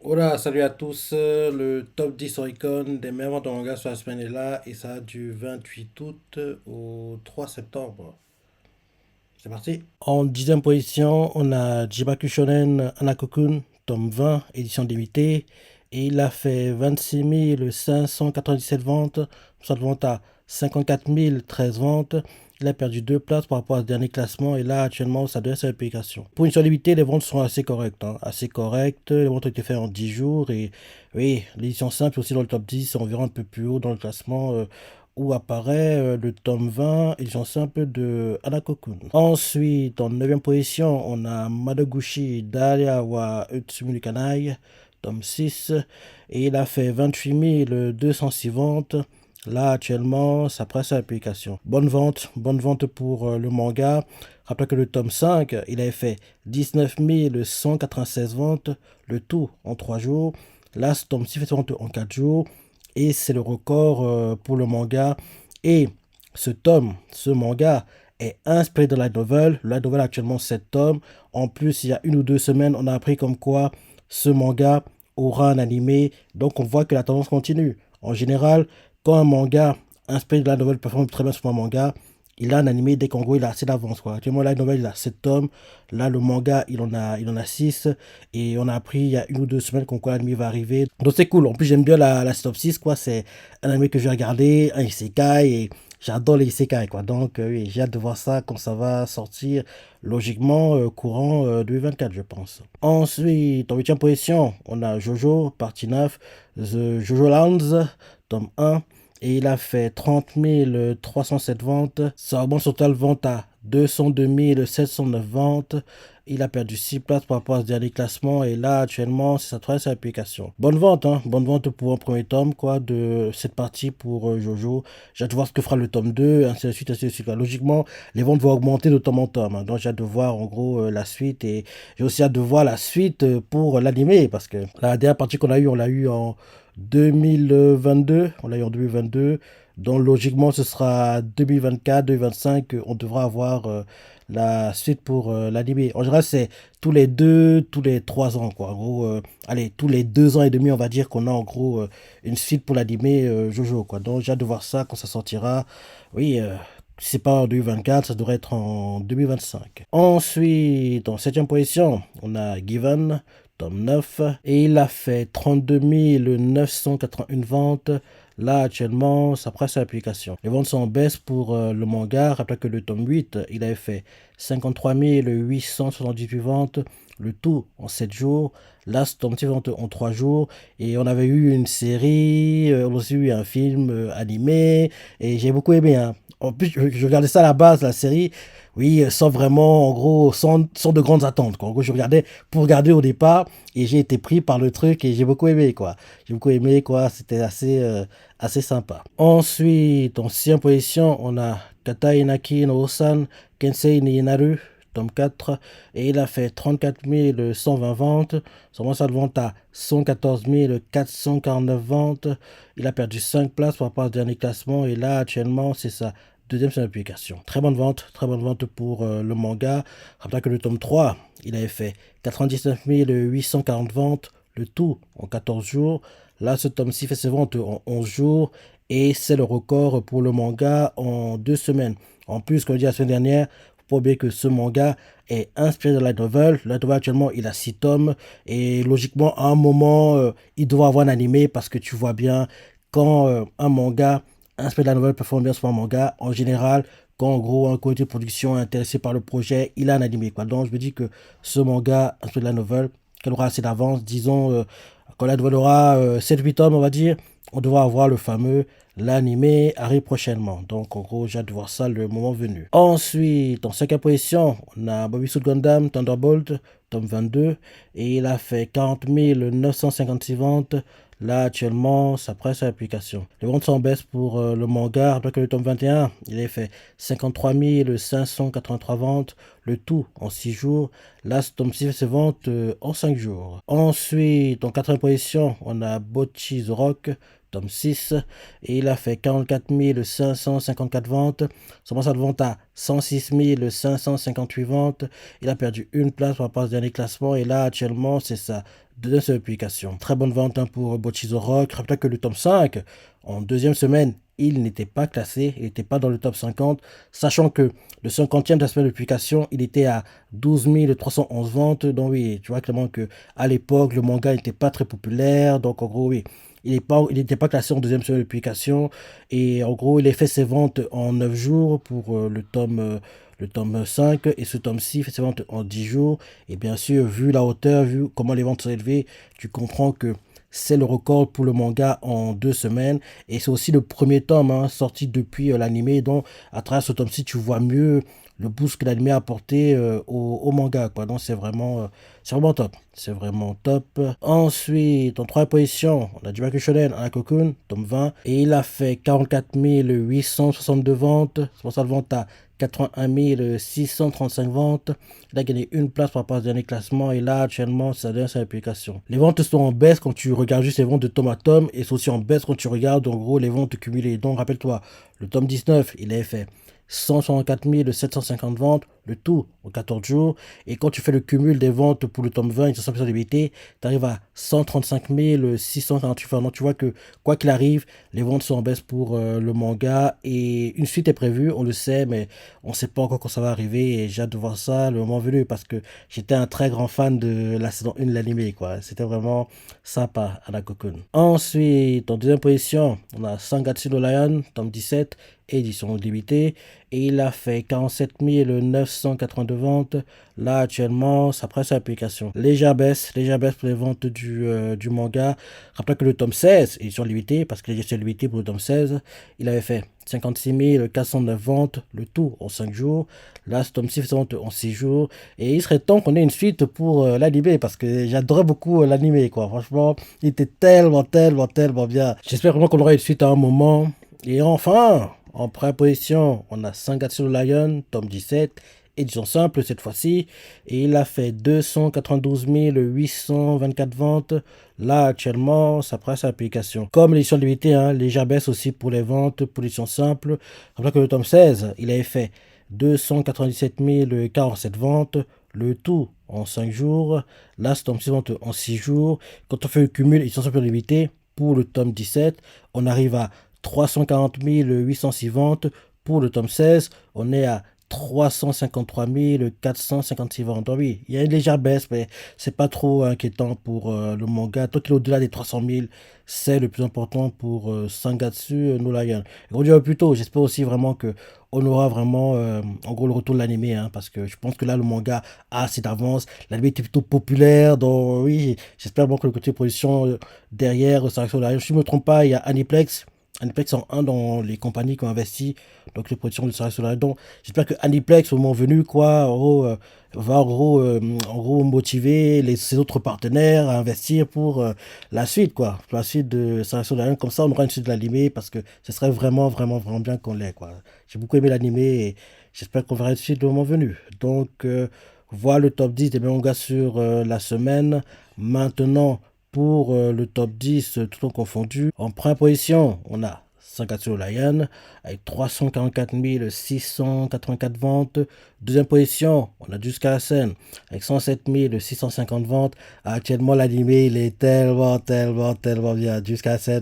Hola, salut à tous. Le top 10 Oricon des meilleurs ventes de manga sur la semaine est là et ça du 28 août au 3 septembre. C'est parti. En dixième position, on a Jibaku Shonen Anakokun, tome 20, édition limitée. Et il a fait 26 597 ventes, soit de vente à 54 013 ventes. Il a perdu deux places par rapport à ce dernier classement et là actuellement ça devient sa publication. Pour une seule limitée, les ventes sont assez correctes, hein, assez correctes. Les ventes ont été faites en 10 jours et oui, l'édition simple aussi dans le top 10, c'est environ un peu plus haut dans le classement où apparaît le tome 20, édition simple de Anakokun. Ensuite, en neuvième position, on a Madoguchi Daria wa Utsumi no Kanai, tome 6, et il a fait 28 206 ventes. Là, actuellement, ça presse à l'application. Bonne vente pour le manga. Rappelez que le tome 5, il avait fait 19 196 ventes, le tout en 3 jours. Là, ce tome 6 fait vente en 4 jours et c'est le record pour le manga. Et ce manga est inspiré de la novel. La novel a actuellement 7 tomes. En plus, il y a une ou deux semaines, on a appris comme quoi ce manga aura un animé. Donc, on voit que la tendance continue. En général, quand un manga inspiré de la novel performe très bien sur un manga, il a un animé dès qu'en gros il a assez d'avance, quoi. Actuellement, la novel il a 7 tomes. Là, le manga il en a 6. Et on a appris il y a une ou deux semaines qu'on quoi l'anime va arriver. Donc c'est cool. En plus, j'aime bien la synopsis, quoi. C'est un anime que j'ai regardé, un isekai, et j'adore les isekai, quoi. Donc oui, j'ai hâte de voir ça quand ça va sortir, logiquement, courant 2024, je pense. Ensuite, en huitième position, on a Jojo, partie 9, The Jojo Lands, tome 1. Et il a fait 30 307 ventes. Ça augmente son total vente à 202 709 ventes. Il a perdu 6 places par rapport à ce dernier classement. Et là, actuellement, c'est sa troisième application. Bonne vente, hein. Bonne vente pour un premier tome, quoi, de cette partie pour Jojo. J'ai hâte de voir ce que fera le tome 2, ainsi de suite, ainsi de suite. Logiquement, les ventes vont augmenter de tome en tome, hein. Donc, j'ai hâte de voir, en gros, la suite. Et j'ai aussi hâte de voir la suite pour l'animé. Parce que la dernière partie qu'on a eue, on l'a eu en 2022. On l'a eu en 2022. Donc, logiquement, ce sera 2024, 2025. On devra avoir la suite pour l'animé. En général, c'est tous les 3 ans, quoi. En gros, allez, tous les 2 ans et demi, on va dire qu'on a en gros une suite pour l'animé Jojo, quoi. Donc, j'ai hâte de voir ça quand ça sortira. Oui, si c'est pas en 2024, ça devrait être en 2025. Ensuite, en septième position, on a Given, tome 9, et il a fait 32 981 ventes. Là, actuellement, ça presse sa l'application. Les ventes sont en baisse pour le manga. Rappelez que le tome 8, il avait fait 53 878 ventes, le tout en 7 jours. Là, ce tome 6 ventes en 3 jours. Et on avait eu une série, on a aussi eu un film animé, et j'ai beaucoup aimé, hein. En plus, je regardais ça à la base, la série, oui, sans vraiment, en gros, sans de grandes attentes, quoi. En gros, je regardais pour regarder au départ, et j'ai été pris par le truc, et j'ai beaucoup aimé, quoi. J'ai beaucoup aimé, quoi. C'était assez sympa. Ensuite, en sixième position, on a Kata Inaki no Osan Kensei ni Inaru, tome 4, et il a fait 34 120 ventes. Son ça de vente à 114 449 ventes. Il a perdu 5 places par rapport au dernier classement, et là, actuellement, c'est ça deuxième sur la publication. Très bonne vente pour le manga. Rappelez que le tome 3, il avait fait 99 840 ventes, le tout en 14 jours. Là, ce tome-ci fait ses ventes en 11 jours et c'est le record pour le manga en 2 semaines. En plus, comme je dit la semaine dernière, faut pas oublier que ce manga est inspiré de la novel. La novel actuellement, il a 6 tomes et logiquement, à un moment, il doit avoir un animé parce que tu vois bien quand un manga inspiré de la novel performe bien sur un manga, en général, quand en gros un comité de production est intéressé par le projet, il a un animé, quoi. Donc je me dis que ce manga inspiré de la novel, qu'elle aura assez d'avance, disons, quand la novel aura 7-8 tomes, on va dire, on devra avoir le fameux l'animé arrive prochainement. Donc en gros, j'ai hâte de voir ça le moment venu. Ensuite, en cinquième position, on a Bobby Suit Gundam Thunderbolt, tome 22, et il a fait 40 956 ventes. Là, actuellement, ça presse à l'application. Les ventes sont en baisse pour le manga. Après que le tome 21, il a fait 53 583 ventes. le tout en 6 jours. Là, ce tome 6 fait ses ventes en 5 jours. Ensuite, en quatrième position, on a Bocchi The Rock, tome 6, et il a fait 44 554 ventes. Son passage de vente à 106 558 ventes. Il a perdu une place par rapport au dernier classement, et là, actuellement, c'est sa deuxième seule publication. Très bonne vente pour Bocchi The Rock. Rappelez que le tome 5, en deuxième semaine, il n'était pas classé, il n'était pas dans le top 50, sachant que le 50e de la semaine de publication, il était à 12 311 ventes. Donc oui, tu vois clairement que à l'époque, le manga n'était pas très populaire. Donc en gros, oui, il n'était pas classé en deuxième semaine de publication. Et en gros, il a fait ses ventes en 9 jours pour le tome 5, et ce tome-ci fait ses ventes en 10 jours. Et bien sûr, vu la hauteur, vu comment les ventes sont élevées, tu comprends que c'est le record pour le manga en 2 semaines. Et c'est aussi le premier tome sorti depuis l'anime. Donc, à travers ce tome-ci, tu vois mieux le boost que l'anime a apporté au manga, quoi. Donc, c'est vraiment top. C'est vraiment top. Ensuite, en troisième position, on a Jibaki Shonen Hanako-kun, tome 20. Et il a fait 44 862 ventes. C'est pour ça le vente à 81 635 ventes. Il a gagné une place par rapport au dernier classement, et là actuellement ça donne sa application. Les ventes sont en baisse quand tu regardes juste les ventes de tome à tome, et c'est aussi en baisse quand tu regardes en gros les ventes cumulées. Donc rappelle-toi, le tome 19 il avait fait 164 750 ventes, le tout en 14 jours. Et quand tu fais le cumul des ventes pour le tome 20 et 100% limité, tu arrives à 135 648 ventes. Donc tu vois que quoi qu'il arrive, les ventes sont en baisse pour le manga, et une suite est prévue, on le sait, mais on ne sait pas encore quand ça va arriver, et j'ai hâte de voir ça le moment venu, parce que j'étais un très grand fan de la saison 1 de l'anime, quoi. C'était vraiment sympa à la cocoon. Ensuite, en deuxième position, on a Sangatsu no Lion, tome 17, édition limitée, et il a fait 47 982 ventes. Là actuellement ça presse sa publication. Légère baisse pour les ventes du manga. Rappelez que le tome 16 édition limitée, parce que l'édition limitée pour le tome 16, il avait fait 56 409 ventes, le tout en 5 jours. Là ce tome 6 fait vente en 6 jours, et il serait temps qu'on ait une suite pour l'anime, parce que j'adorais beaucoup l'anime, quoi. Franchement, il était tellement bien. J'espère vraiment qu'on aura une suite à un moment. Et enfin, en première position, on a Sangatsu no Lion, tome 17, édition simple cette fois-ci, et il a fait 292 824 ventes. Là, actuellement, ça presse sa publication. Comme l'édition limitée, légère baisse aussi pour les ventes pour l'édition simple. Rappelez que le tome 16, il avait fait 297 047 ventes, le tout en 5 jours. Là, ce tome 6 vente en 6 jours. Quand on fait le cumul édition simple limitée, pour le tome 17, on arrive à 340 806 ventes. Pour le tome 16, on est à 353 456 ventes. Donc oui, il y a une légère baisse, mais c'est pas trop inquiétant pour le manga. Tant qu'il est au-delà des 300 000, c'est le plus important pour Sangatsu no Lion. Et on dirait plutôt, j'espère aussi vraiment que on aura vraiment en gros le retour de l'anime, parce que je pense que là le manga a assez d'avance, l'anime était plutôt populaire, donc oui, j'espère vraiment que le côté production derrière Sangatsu no Lion, si je ne me trompe pas, il y a Aniplex en un dans les compagnies qui ont investi donc les productions de Sangatsu no Lion. Donc j'espère que Aniplex au moment venu, quoi, va en gros motiver ses autres partenaires à investir pour la suite, quoi, pour la suite de Sangatsu no Lion. Comme ça on aura une suite de l'anime, parce que ce serait vraiment bien qu'on l'ait, quoi. J'ai beaucoup aimé l'anime, et j'espère qu'on verra une suite le moment venu. Donc voilà le top 10 des mangas sur la semaine. Maintenant, pour le top 10, tout en confondu, en première position, on a Sangatsu no Lion avec 344 684 ventes. Deuxième position, on a Jusqu'à-la-Scène avec 107 650 ventes. Actuellement, l'anime, il est tellement bien. Jusqu'à-la-Scène,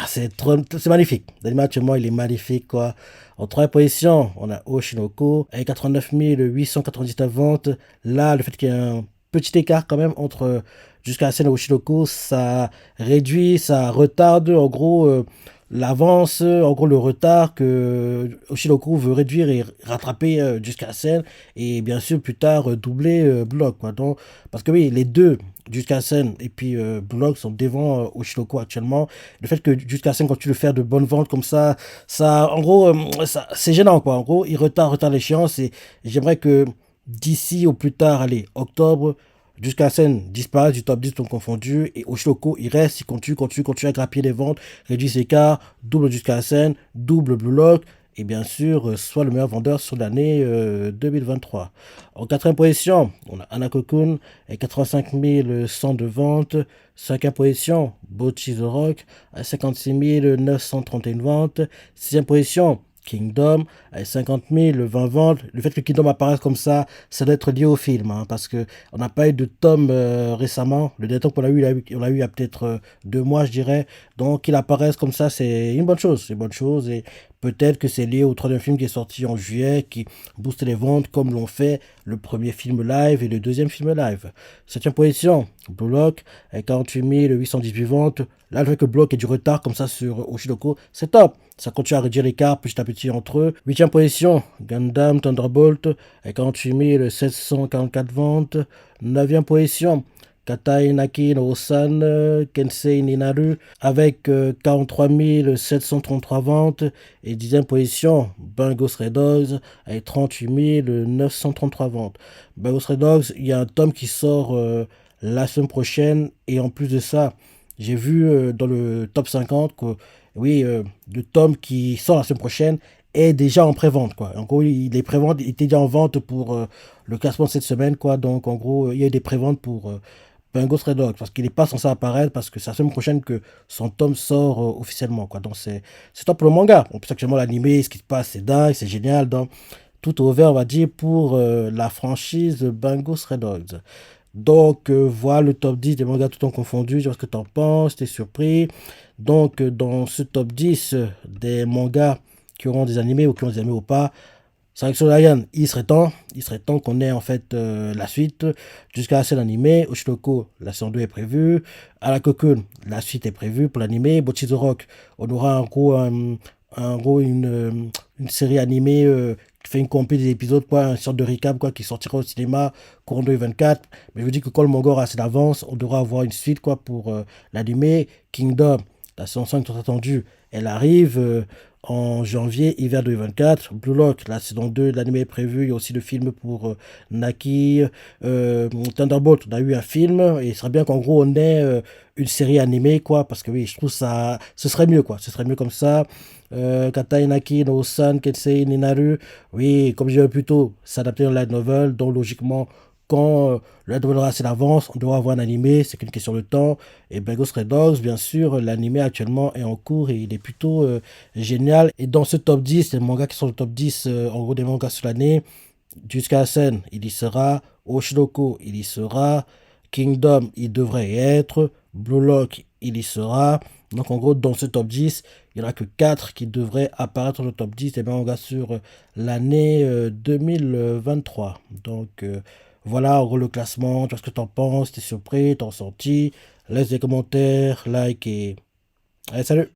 c'est magnifique. L'anime actuellement, il est magnifique, quoi. En troisième position, on a Oshinoko avec 89 899 ventes. Là, le fait qu'il y ait un petit écart quand même entre Jusqu'à-la-Scène et Oshinoko, ça réduit, ça retarde en gros l'avance, en gros le retard que Oshinoko veut réduire et rattraper Jusqu'à-la-Scène, et bien sûr plus tard doubler Block, quoi. Donc, parce que oui, les deux, Jusqu'à-la-Scène et puis Block, sont devant Oshinoko actuellement. Le fait que Jusqu'à-la-Scène continue de faire de bonnes ventes comme ça, en gros, c'est gênant, quoi. En gros, il retarde l'échéance, et j'aimerais que d'ici au plus tard, allez, octobre, Jusqu'à-la-Scène disparaît du top 10 tout confondu, et Oshinoko il reste, il continue à grappiller les ventes, réduit ses écarts, double Jusqu'à-la-Scène, double Blue Lock, et bien sûr soit le meilleur vendeur sur l'année 2023. En quatrième position, on a Anna-Cocoon et 85 100 de ventes. Cinquième position, Bocchi The Rock à 56 931 ventes. Sixième position, Kingdom avec 50 020 ventes. Le fait que Kingdom apparaisse comme ça doit être lié au film, hein, parce que on n'a pas eu de tome récemment. Le dernier tome qu'on a eu, on l'a eu il y a peut-être 2 mois, je dirais. Donc qu'il apparaisse comme ça, c'est une bonne chose. C'est une bonne chose et peut-être que c'est lié au troisième film qui est sorti en juillet, qui booste les ventes comme l'ont fait le premier film live et le deuxième film live. Septième position, Blue Lock avec 48 818 ventes. Là, je vois que Block est du retard comme ça sur Oshinoko. C'est top. Ça continue à réduire l'écart petit à petit entre eux. Huitième position, Gundam Thunderbolt avec 48 744 ventes. Neuvième position, Katai Naki no Osan Kensei Ninaru avec 43 733 ventes. Et dixième position, Bungo Stray Dogs avec 38 933 ventes. Bungo Stray Dogs, il y a un tome qui sort la semaine prochaine. Et en plus de ça, j'ai vu dans le top 50 que oui, le tome qui sort la semaine prochaine est déjà en pré-vente, quoi. En gros, les pré-ventes étaient déjà en vente pour le classement de cette semaine, quoi. Donc, en gros, il y a eu des pré-ventes pour Bungo Stray Dogs parce qu'il n'est pas censé apparaître parce que c'est la semaine prochaine que son tome sort officiellement, quoi. Donc, c'est top pour le manga. En plus, actuellement, l'animé, ce qui se passe, c'est dingue, c'est génial. Donc, tout est ouvert, on va dire, pour la franchise Bungo Stray Dogs. Donc, voilà le top 10 des mangas tout en confondu. Je sais pas ce que tu en penses, t'es surpris. Donc, dans ce top 10 des mangas qui auront des animés ou qui ont des animés ou pas, c'est vrai que sur Ryan, il serait temps qu'on ait en fait la suite jusqu'à la scène animée. Oshinoko, la saison 2 est prévue. À la Cocoon, la suite est prévue pour l'animé. Bocchi the Rock, on aura une série animée qui fait une compil des épisodes, quoi, une sorte de recap quoi, qui sortira au cinéma courant 2024. Mais je vous dis que quand le manga aura assez d'avance, on devra avoir une suite quoi, pour l'animé. Kingdom, la saison 5 est attendue, elle arrive en janvier, hiver 2024. Blue Lock, la saison 2 de l'anime est prévue. Il y a aussi le film pour Naki. Thunderbolt, on a eu un film. Et il serait bien qu'en gros, on ait une série animée, quoi. Parce que oui, je trouve ça. Ce serait mieux, quoi. Ce serait mieux comme ça. Katai Naki, no San, Kensei, Ninaru. Oui, comme je disais plus tôt, s'adapter en light novel. Donc, logiquement, quand le light novel aura assez d'avance, on devra avoir un animé. C'est qu'une question de temps. Et ben, Ghost Red Dogs, bien sûr, l'animé actuellement est en cours et il est plutôt génial. Et dans ce top 10, les mangas qui sont le top 10, en gros des mangas sur l'année, jusqu'à la scène, il y sera. Oshinoko, il y sera. Kingdom, il devrait y être. Blue Lock, il y sera. Donc en gros, dans ce top 10, il n'y en a que 4 qui devraient apparaître dans le top 10 des mangas sur l'année 2023. Donc voilà, en gros, le classement. Tu vois ce que t'en penses? T'es surpris? T'en senti? Laisse des commentaires, like et... Allez, salut!